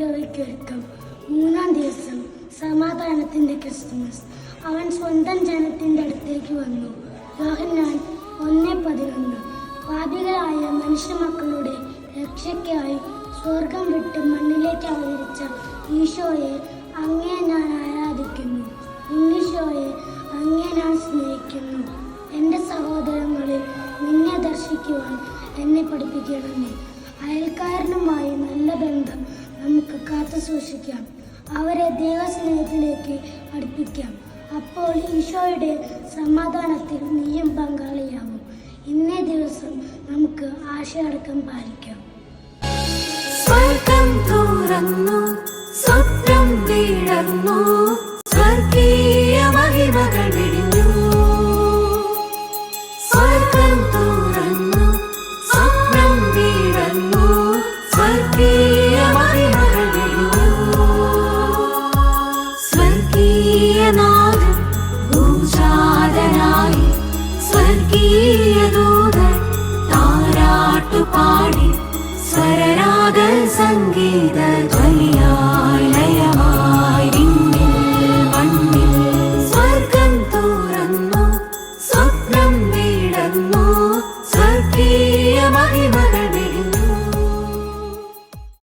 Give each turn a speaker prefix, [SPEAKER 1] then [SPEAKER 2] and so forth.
[SPEAKER 1] ഈശോയ്ക്കൊരുക്കം. മൂന്നാം ദിവസം സമാധാനത്തിന്റെ ക്രിസ്തുമസ്. അവൻ സ്വന്തം ജനത്തിന്റെ അടുത്തേക്ക് വന്നു. യോഹന്നാൻ 1:11. പാപികളായ മനുഷ്യമക്കളുടെ രക്ഷയ്ക്കായി സ്വർഗം വിട്ട് മണ്ണിലേക്ക് അവതരിച്ച ഈശോയെ അങ്ങേ ഞാൻ ആരാധിക്കുന്നു. ഉണ്ണീശോയെ അങ്ങേ ഞാൻ സ്നേഹിക്കുന്നു. എൻ്റെ സഹോദരങ്ങളിൽ നിന്നെ ദർശിക്കുവാൻ എന്നെ പഠിപ്പിക്കണമേ. അയൽക്കാരനുമായി നല്ല ബന്ധം നമുക്ക് കാത്തു സൂക്ഷിക്കാം. അവരെ ദൈവസ്നേഹത്തിലേക്ക് അടുപ്പിക്കാം. അപ്പോൾ ഈശോയുടെ സമാധാനത്തിൽ നീയും പങ്കാളിയാവും. ഇന്നേ ദിവസം നമുക്ക് ആശയടക്കം പാലിക്കാം.
[SPEAKER 2] സ്വർഗം തുറന്നു, സ്വപ്നം വീഴന്നു, സ്വർഗീയ മഹിമകൾ വിരിഞ്ഞു. സ്വർഗം തുറന്നു, സ്വപ്നം വീഴന്നു, സ്വർഗീയ മഹിമകൾ വിരിഞ്ഞു. സ്വർഗീയനാഥൻ ഭൂജാതനായി, സ്വർഗീയ ദൂതൻ താരാട്ടുപാടി സ്വരരാഗ സംഗീത